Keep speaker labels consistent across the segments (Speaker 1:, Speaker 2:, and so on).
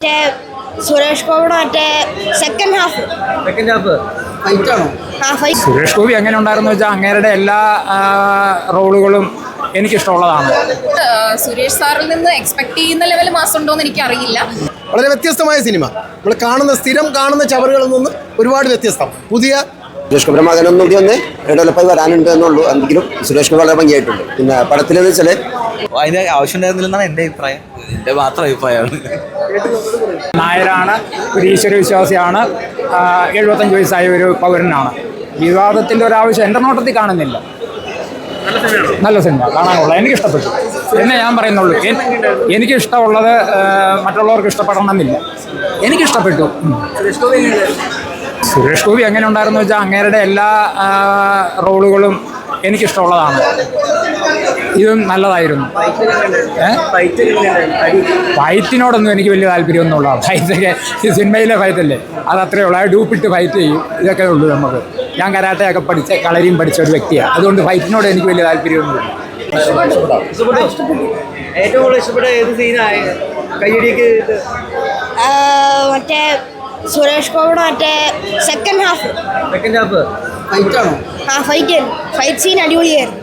Speaker 1: സുരേഷ് ഗോപിയുടെ മറ്റേ second half
Speaker 2: ഫൈറ്റാണോ?
Speaker 3: Suresh Gopi എങ്ങനെ ഉണ്ടായിരുന്നു വെച്ചാൽ അങ്ങേരുടെ എല്ലാ റോളുകളും എനിക്കിഷ്ടമുള്ളതാണ്.
Speaker 4: സുരേഷ് സാറിൽ നിന്ന് എക്സ്പെക്ട് ചെയ്യുന്ന ലെവൽ മാസം ഉണ്ടോയെന്ന് എനിക്കറിയില്ല.
Speaker 2: വളരെ വ്യത്യസ്തമായ സിനിമ. നമ്മൾ കാണുന്ന സ്ഥിരം കാണുന്ന ചവറുകളിൽ നിന്ന് ഒരുപാട് വ്യത്യസ്തം. പുതിയ
Speaker 5: സുരേഷ് ഗോപിയുടെ മകനൊന്നും കൂടി ഒന്ന് ഡെവലപ്പായി വരാനുണ്ട് എന്നുള്ളൂ. എങ്കിലും സുരേഷ് ഗോപി വളരെ ഭംഗിയായിട്ടുണ്ട്. പിന്നെ പടത്തിലെന്ന് വെച്ചാൽ
Speaker 6: അതിന് ആവശ്യമുണ്ടായിരുന്നില്ലെന്നാണ് എൻ്റെ അഭിപ്രായം. എൻ്റെ മാത്രം അഭിപ്രായമാണ്.
Speaker 3: നായരാണ്, ഒരു ഈശ്വര വിശ്വാസിയാണ്, 75 വയസ്സായ ഒരു പൗരനാണ്. വിവാദത്തിൻ്റെ ഒരാവശ്യം എൻ്റെ നോട്ടത്തിൽ കാണുന്നില്ല. നല്ല സിനിമ കാണാനുള്ള എനിക്കിഷ്ടപ്പെട്ടു എന്നെ ഞാൻ പറയുന്നുള്ളൂ. എനിക്കിഷ്ടമുള്ളത് മറ്റുള്ളവർക്ക് ഇഷ്ടപ്പെടണമെന്നില്ല. എനിക്കിഷ്ടപ്പെട്ടു. സുരേഷ് ഗോപി എങ്ങനെ ഉണ്ടായിരുന്നു വെച്ചാൽ അങ്ങേരുടെ എല്ലാ റോളുകളും എനിക്കിഷ്ടമുള്ളതാണ്. ഇതും നല്ലതായിരുന്നു. ഫൈറ്റിനോടൊന്നും എനിക്ക് വലിയ താല്പര്യമൊന്നുമില്ല. ഫൈറ്റൊക്കെ സിനിമയിലെ ഫൈറ്റല്ലേ, അത് അത്രയേ ഉള്ളൂ. ഡൂപ്പിട്ട് ഫൈറ്റ് ചെയ്യും, ഇതൊക്കെ ഉള്ളൂ നമുക്ക്. ഞാൻ കരാട്ടയൊക്കെ പഠിച്ച കളരിയും പഠിച്ച ഒരു വ്യക്തിയാണ്. അതുകൊണ്ട് ഫൈറ്റിനോട് എനിക്ക് വലിയ താല്പര്യമൊന്നുമില്ല.
Speaker 6: ഏറ്റവും കൂടുതൽ ഇഷ്ടപ്പെട്ട ഏത് സീനായി കയ്യടിക്ക്?
Speaker 1: മറ്റേ സുരേഷ് ഗോപിയുടെ മറ്റേ സെക്കൻഡ് ഹാഫ്
Speaker 2: ഫൈറ്റാണോ?
Speaker 1: ഫൈറ്റ് സീൻ അടിപൊളിയായിരുന്നു.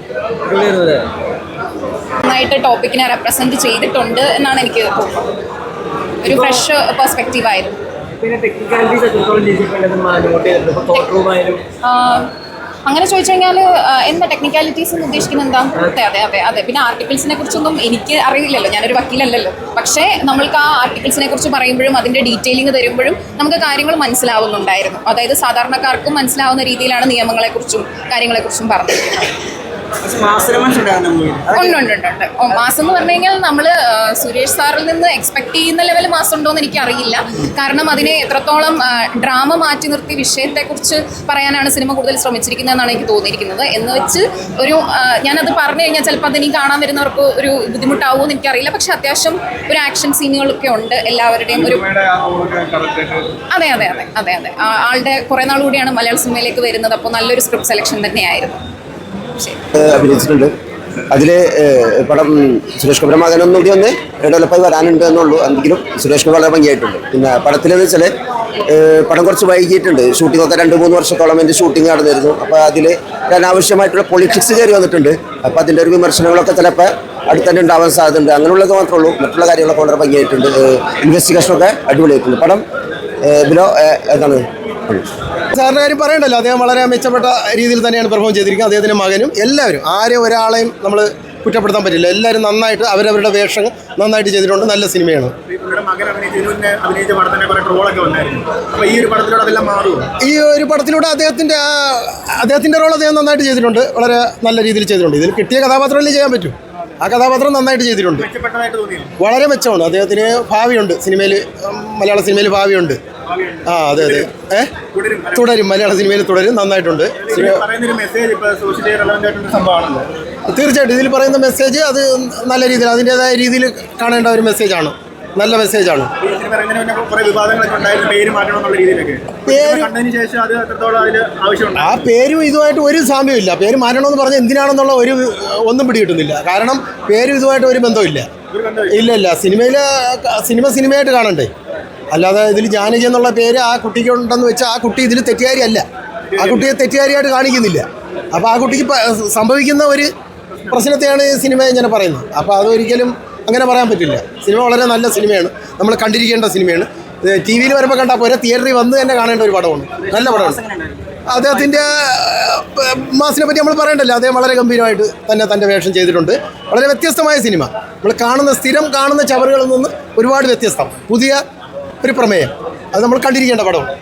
Speaker 4: നന്നായിട്ട് ടോപ്പിക്കിനെ റെപ്രസെന്റ് ചെയ്തിട്ടുണ്ട് എന്നാണ് എനിക്ക് തോന്നുന്നത്. ഒരു ഫ്രഷ് പെർസ്പെക്റ്റീവ് ആയിരുന്നു. അങ്ങനെ ചോദിച്ചു കഴിഞ്ഞാൽ എന്താ ടെക്നിക്കാലിറ്റീസ് എന്ന് ഉദ്ദേശിക്കുന്നത് എന്താ? അതെ. പിന്നെ ആർട്ടിക്കിൾസിനെ കുറിച്ചൊന്നും എനിക്ക് അറിയില്ലല്ലോ, ഞാനൊരു വക്കീലല്ലല്ലോ. പക്ഷേ നമ്മൾക്ക് ആ ആർട്ടിക്കിൾസിനെ കുറിച്ച് പറയുമ്പോഴും അതിൻ്റെ ഡീറ്റെയിലിംഗ് തരുമ്പോഴും നമുക്ക് കാര്യങ്ങൾ മനസ്സിലാവുന്നുണ്ടായിരുന്നു. അതായത് സാധാരണക്കാർക്കും മനസ്സിലാവുന്ന രീതിയിലാണ് നിയമങ്ങളെക്കുറിച്ചും കാര്യങ്ങളെക്കുറിച്ചും പറഞ്ഞിരിക്കുന്നത്. ഉണ്ട്. മാസം എന്ന് പറഞ്ഞു കഴിഞ്ഞാൽ നമ്മൾ സുരേഷ് സാറിൽ നിന്ന് എക്സ്പെക്ട് ചെയ്യുന്ന ലെവൽ മാസം ഉണ്ടോയെന്ന് എനിക്കറിയില്ല. കാരണം അതിനെ എത്രത്തോളം ഡ്രാമ മാറ്റി നിർത്തി വിഷയത്തെക്കുറിച്ച് പറയാനാണ് സിനിമ കൂടുതൽ ശ്രമിച്ചിരിക്കുന്നതെന്നാണ് എനിക്ക് തോന്നിയിരിക്കുന്നത്. എന്ന് വെച്ച് ഒരു ഞാനത് പറഞ്ഞു കഴിഞ്ഞാൽ ചിലപ്പോൾ അതിനി കാണാൻ വരുന്നവർക്ക് ഒരു ബുദ്ധിമുട്ടാവുമെന്ന് എനിക്കറിയില്ല. പക്ഷെ അത്യാവശ്യം ഒരു ആക്ഷൻ സീനുകളൊക്കെ ഉണ്ട് എല്ലാവരുടെയും. ഒരു അതെ ആളുടെ കുറേ നാൾ കൂടിയാണ് മലയാള സിനിമയിലേക്ക് വരുന്നത്. അപ്പോൾ നല്ലൊരു സ്ക്രിപ്റ്റ് സെലക്ഷൻ തന്നെയായിരുന്നു.
Speaker 5: അഭിനയിച്ചിട്ടുണ്ട്. അതിൽ പടം സുരേഷ് ഗോപിയുടെ മകനൊന്നും കൂടി ഒന്ന് ഡെവലപ്പായി വരാനുണ്ട് എന്നുള്ളൂ. എങ്കിലും സുരേഷ് ഗോപി വളരെ ഭംഗിയായിട്ടുണ്ട്. പിന്നെ പടത്തിലെന്ന് വെച്ചാൽ പടം കുറച്ച് വൈകിയിട്ടുണ്ട്. ഷൂട്ടിങ്ങൊക്കെ 2-3 വർഷത്തോളം എൻ്റെ ഷൂട്ടിങ് നടന്നിരുന്നു. അപ്പോൾ അതിൽ അനാവശ്യമായിട്ടുള്ള പൊളിറ്റിക്സ് കയറി വന്നിട്ടുണ്ട്. അപ്പോൾ അതിൻ്റെ ഒരു വിമർശനങ്ങളൊക്കെ ചിലപ്പോൾ അടുത്തന്നെ ഉണ്ടാവാൻ സാധ്യതയുണ്ട്. അങ്ങനെയുള്ളത് മാത്രമേ ഉള്ളൂ. മറ്റുള്ള കാര്യങ്ങളൊക്കെ വളരെ ഭംഗിയായിട്ടുണ്ട്. ഇൻവെസ്റ്റിഗേഷനൊക്കെ അടിപൊളിയായിട്ടുണ്ട്. പടം ഇതിലോ എന്താണ്
Speaker 2: സാറിൻ്റെ കാര്യം പറയണ്ടല്ലോ, അദ്ദേഹം വളരെ മെച്ചപ്പെട്ട രീതിയിൽ തന്നെയാണ് പെർഫോം ചെയ്തിരിക്കുന്നത്. അദ്ദേഹത്തിൻ്റെ മകനും എല്ലാവരും, ആരെയും ഒരാളെയും നമ്മൾ കുറ്റപ്പെടുത്താൻ പറ്റില്ല. എല്ലാവരും നന്നായിട്ട് അവരവരുടെ വേഷം നന്നായിട്ട് ചെയ്തിട്ടുണ്ട്. നല്ല സിനിമയാണ്. ഈ ഒരു പടത്തിലൂടെ അദ്ദേഹത്തിൻ്റെ റോൾ അദ്ദേഹം നന്നായിട്ട് ചെയ്തിട്ടുണ്ട്. വളരെ നല്ല രീതിയിൽ ചെയ്തിട്ടുണ്ട്. ഇതിൽ കിട്ടിയ കഥാപാത്രമല്ലേ ചെയ്യാൻ പറ്റും. ആ കഥാപാത്രം നന്നായിട്ട് ചെയ്തിട്ടുണ്ട്. വളരെ മെച്ചമാണ്. അദ്ദേഹത്തിന് ഭാവിയുണ്ട് സിനിമയിൽ, മലയാള സിനിമയിൽ ഭാവിയുണ്ട്. അതെ തുടരും, മലയാള സിനിമയിൽ തുടരും. നന്നായിട്ടുണ്ട്. തീർച്ചയായിട്ടും ഇതിൽ പറയുന്ന മെസ്സേജ് അത് നല്ല രീതിയിൽ അതിൻ്റെതായ രീതിയിൽ കാണേണ്ട ഒരു മെസ്സേജാണ്. നല്ല മെസ്സേജാണ്. ആ പേരും ഇതുമായിട്ട് ഒരു സാമ്യമില്ല. പേര് മാറ്റണമെന്ന് പറഞ്ഞാൽ എന്തിനാണെന്നുള്ള ഒന്നും പിടികിട്ടുന്നില്ല. കാരണം പേരും ഇതുമായിട്ട് ഒരു ബന്ധമില്ല. ഇല്ല സിനിമയായിട്ട് കാണണ്ടേ. അല്ലാതെ ഇതിൽ ജാനകി എന്നുള്ള പേര് ആ കുട്ടിക്ക് ഉണ്ടെന്ന് വെച്ചാൽ ആ കുട്ടി ഇതിൽ തെറ്റുകാരിയല്ല. ആ കുട്ടിയെ തെറ്റുകാരിയായിട്ട് കാണിക്കുന്നില്ല. അപ്പോൾ ആ കുട്ടിക്ക് സംഭവിക്കുന്ന ഒരു പ്രശ്നത്തെയാണ് ഈ സിനിമ ഇങ്ങനെ പറയുന്നത്. അപ്പോൾ അതൊരിക്കലും അങ്ങനെ പറയാൻ പറ്റില്ല. സിനിമ വളരെ നല്ല സിനിമയാണ്. നമ്മൾ കണ്ടിരിക്കേണ്ട സിനിമയാണ്. TV യിൽ വരുമ്പോൾ കണ്ടാൽ പോരെ, തിയേറ്ററിൽ വന്ന് തന്നെ കാണേണ്ട ഒരു പടമാണ്. നല്ല പടമാണ്. അദ്ദേഹത്തിൻ്റെ മാസിനെ പറ്റി നമ്മൾ പറയണ്ടല്ലോ. അദ്ദേഹം വളരെ ഗംഭീരമായിട്ട് തന്നെ തൻ്റെ വേഷം ചെയ്തിട്ടുണ്ട്. വളരെ വ്യത്യസ്തമായ സിനിമ. നമ്മൾ സ്ഥിരം കാണുന്ന ചവറുകളിൽ നിന്ന് ഒരുപാട് വ്യത്യസ്തം. പുതിയ ഒരു പ്രമേയം. അത് നമ്മൾ കണ്ടിരിക്കേണ്ട പടമാണ്.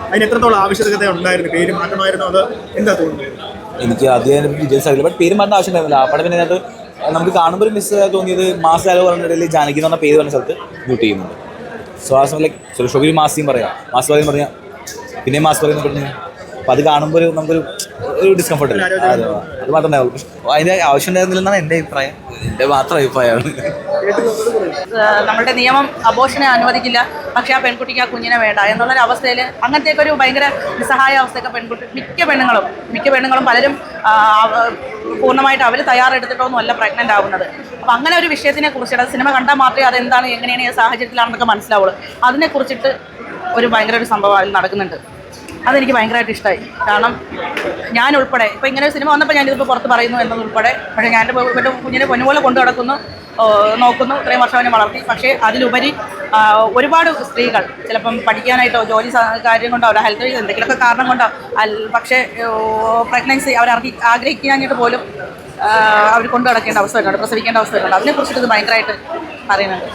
Speaker 7: അതിന് എത്രത്തോളം ആവശ്യകത ഉണ്ടായിരുന്നു? പേര് മാറ്റമായിരുന്നു അത് എന്താ തോന്നുന്നത്?
Speaker 6: എനിക്ക് അധികം ഡീറ്റെയിൽസ് അറിയില്ല. ബട്ട് പേര് മാറ്റേണ്ട ആവശ്യമുണ്ടായിരുന്നില്ല. ആ പടം പിന്നെ അതിനകത്ത് നമുക്ക് കാണുമ്പോൾ ഒരു മിസ് തോന്നിയത് മാസ് ഡയലോഗ് പറഞ്ഞിടയിൽ ജാനകി എന്ന് പറഞ്ഞ പേര് പറഞ്ഞ സ്ഥലത്ത് മ്യൂട്ട് ചെയ്യുന്നുണ്ട്. സോ ആ സമയം ലൈക്ക് സുരേഷ് ഗോപി മാസിയും പറയാം, മാസ് പറയും പറഞ്ഞാൽ പിന്നെ മാസ് പറയുന്ന പറഞ്ഞു. അപ്പോൾ അത് കാണുമ്പോൾ നമുക്കൊരു ഡിസ്കംഫർട്ട് ഇല്ല. അത് മാത്രമേ ഉണ്ടാവുള്ളൂ. പക്ഷെ അതിന് ആവശ്യം ഉണ്ടായിരുന്നില്ലെന്നാണ് എൻ്റെ അഭിപ്രായം. എൻ്റെ മാത്രം അഭിപ്രായമാണ്.
Speaker 8: നമ്മുടെ നിയമം അബോർഷനെ അനുവദിക്കില്ല, പക്ഷേ ആ പെൺകുട്ടിക്ക് ആ കുഞ്ഞിനെ വേണ്ട എന്നുള്ളൊരു അവസ്ഥയിൽ അങ്ങനത്തെയൊക്കെ ഒരു ഭയങ്കര നിസ്സഹായ അവസ്ഥയൊക്കെ മിക്ക പെണ്ണുങ്ങളും പലരും പൂർണ്ണമായിട്ട് അവർ തയ്യാറെടുത്തിട്ടൊന്നും അല്ല പ്രഗ്നൻ്റ് ആവുന്നത്. അപ്പോൾ അങ്ങനെ ഒരു വിഷയത്തിനെ കുറിച്ചിട്ട് സിനിമ കണ്ടാൽ മാത്രമേ അതെന്താണ് എങ്ങനെയാണ് ഏത് സാഹചര്യത്തിലാണെന്നൊക്കെ മനസ്സിലാവുള്ളൂ. അതിനെക്കുറിച്ചിട്ട് ഭയങ്കര ഒരു സംഭവം അതിൽ നടക്കുന്നുണ്ട്. അതെനിക്ക് ഭയങ്കരമായിട്ട് ഇഷ്ടമായി. കാരണം ഞാൻ ഉൾപ്പെടെ ഇപ്പോൾ ഇങ്ങനെ ഒരു സിനിമ വന്നപ്പോൾ ഞാനിതിപ്പോൾ പുറത്ത് പറയുന്നു എന്നതുൾപ്പെടെ, പക്ഷേ ഞാൻ എൻ്റെ കുഞ്ഞിനെ പൊന്നുപോലെ കൊണ്ടു നടക്കുന്നു, നോക്കുന്നു, ഇത്രയും വർഷം അവനെ വളർത്തി. പക്ഷേ അതിലുപരി ഒരുപാട് സ്ത്രീകൾ ചിലപ്പം പഠിക്കാനായിട്ടോ ജോലി കാര്യം കൊണ്ടോ അവരുടെ ഹെൽത്ത് എന്തെങ്കിലുമൊക്കെ കാരണം കൊണ്ടോ പക്ഷേ പ്രഗ്നൻസി അവർ ആഗ്രഹിക്കാനായിട്ട് പോലും അവർ കൊണ്ടു നടക്കേണ്ട അവസ്ഥ വരുന്നുണ്ട്, പ്രസവിക്കേണ്ട അവസ്ഥ വരുന്നുണ്ട്. അതിനെക്കുറിച്ചിട്ട് ഇത് ഭയങ്കരമായിട്ട് പറയുന്നുണ്ട്.